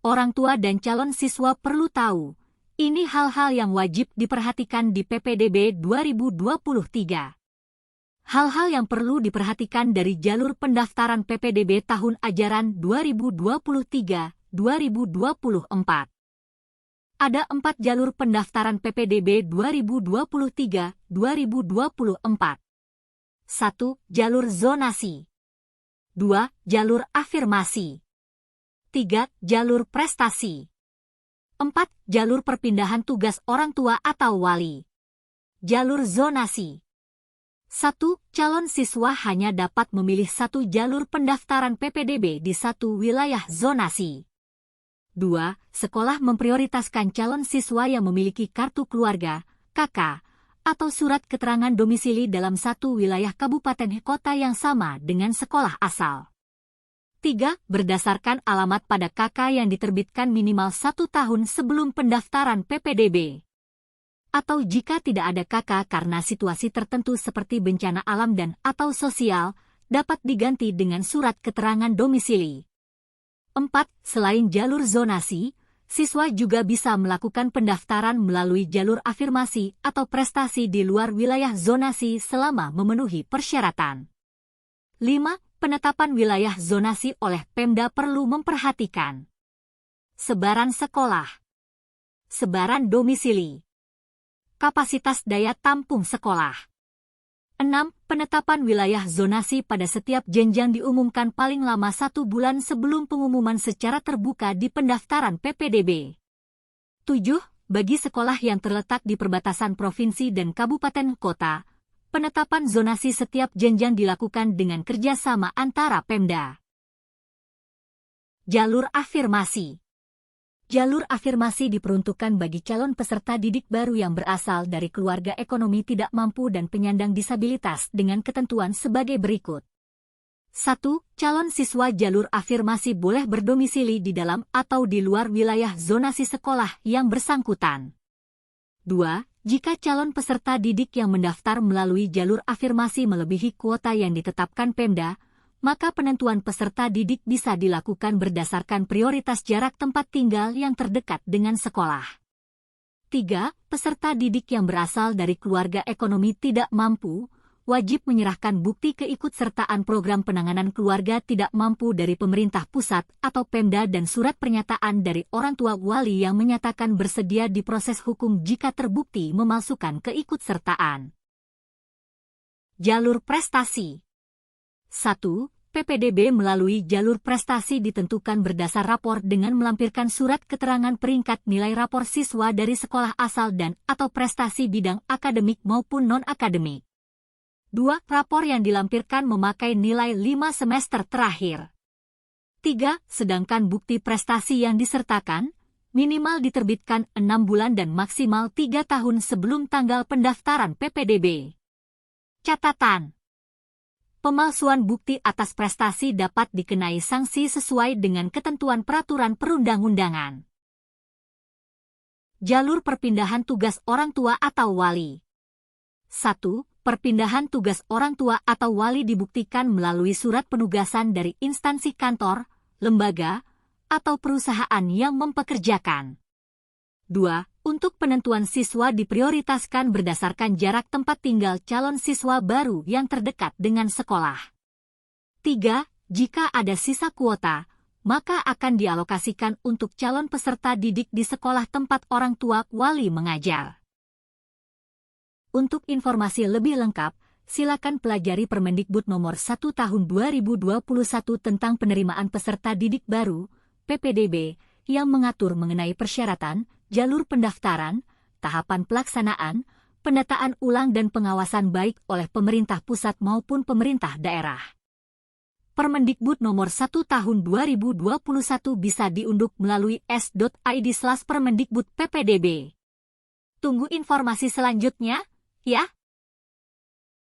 orang tua dan calon siswa perlu tahu. Ini hal-hal yang wajib diperhatikan di PPDB 2023. Hal-hal yang perlu diperhatikan dari jalur pendaftaran PPDB tahun ajaran 2023-2024. Ada 4 jalur pendaftaran PPDB 2023-2024. 1. Jalur zonasi. 2. Jalur afirmasi. 3. Jalur prestasi. 4. Jalur perpindahan tugas orang tua atau wali. Jalur zonasi. 1. Calon siswa hanya dapat memilih 1 jalur pendaftaran PPDB di 1 wilayah zonasi. 2. Sekolah memprioritaskan calon siswa yang memiliki kartu keluarga, KK, atau surat keterangan domisili dalam 1 wilayah kabupaten kota yang sama dengan sekolah asal. 3. Berdasarkan alamat pada KK yang diterbitkan minimal 1 tahun sebelum pendaftaran PPDB. Atau jika tidak ada KK karena situasi tertentu seperti bencana alam dan atau sosial, dapat diganti dengan surat keterangan domisili. 4. Selain jalur zonasi, siswa juga bisa melakukan pendaftaran melalui jalur afirmasi atau prestasi di luar wilayah zonasi selama memenuhi persyaratan. 5. Penetapan wilayah zonasi oleh Pemda perlu memperhatikan sebaran sekolah, sebaran domisili, kapasitas daya tampung sekolah. 6. Penetapan wilayah zonasi pada setiap jenjang diumumkan paling lama 1 bulan sebelum pengumuman secara terbuka di pendaftaran PPDB. 7. Bagi sekolah yang terletak di perbatasan provinsi dan kabupaten kota, penetapan zonasi setiap jenjang dilakukan dengan kerjasama antara Pemda. Jalur afirmasi. Jalur afirmasi diperuntukkan bagi calon peserta didik baru yang berasal dari keluarga ekonomi tidak mampu dan penyandang disabilitas dengan ketentuan sebagai berikut. 1. Calon siswa jalur afirmasi boleh berdomisili di dalam atau di luar wilayah zonasi sekolah yang bersangkutan. 2. Jika calon peserta didik yang mendaftar melalui jalur afirmasi melebihi kuota yang ditetapkan Pemda, maka penentuan peserta didik bisa dilakukan berdasarkan prioritas jarak tempat tinggal yang terdekat dengan sekolah. 3. Peserta didik yang berasal dari keluarga ekonomi tidak mampu, wajib menyerahkan bukti keikutsertaan program penanganan keluarga tidak mampu dari pemerintah pusat atau Pemda dan surat pernyataan dari orang tua wali yang menyatakan bersedia diproses hukum jika terbukti memalsukan keikutsertaan. Jalur prestasi. 1. PPDB melalui jalur prestasi ditentukan berdasar rapor dengan melampirkan surat keterangan peringkat nilai rapor siswa dari sekolah asal dan atau prestasi bidang akademik maupun non-akademik. 2. Rapor yang dilampirkan memakai nilai 5 semester terakhir. 3. Sedangkan bukti prestasi yang disertakan, minimal diterbitkan 6 bulan dan maksimal 3 tahun sebelum tanggal pendaftaran PPDB. Catatan. Pemalsuan bukti atas prestasi dapat dikenai sanksi sesuai dengan ketentuan peraturan perundang-undangan. Jalur perpindahan tugas orang tua atau wali. 1. Perpindahan tugas orang tua atau wali dibuktikan melalui surat penugasan dari instansi kantor, lembaga, atau perusahaan yang mempekerjakan. 2. Untuk penentuan siswa diprioritaskan berdasarkan jarak tempat tinggal calon siswa baru yang terdekat dengan sekolah. 3. Jika ada sisa kuota, maka akan dialokasikan untuk calon peserta didik di sekolah tempat orang tua wali mengajar. Untuk informasi lebih lengkap, silakan pelajari Permendikbud Nomor 1 Tahun 2021 tentang penerimaan peserta didik baru, PPDB, yang mengatur mengenai persyaratan, jalur pendaftaran, tahapan pelaksanaan, pendataan ulang dan pengawasan baik oleh pemerintah pusat maupun pemerintah daerah. Permendikbud Nomor 1 Tahun 2021 bisa diunduh melalui s.id/permendikbud ppdb. Tunggu informasi selanjutnya, ya!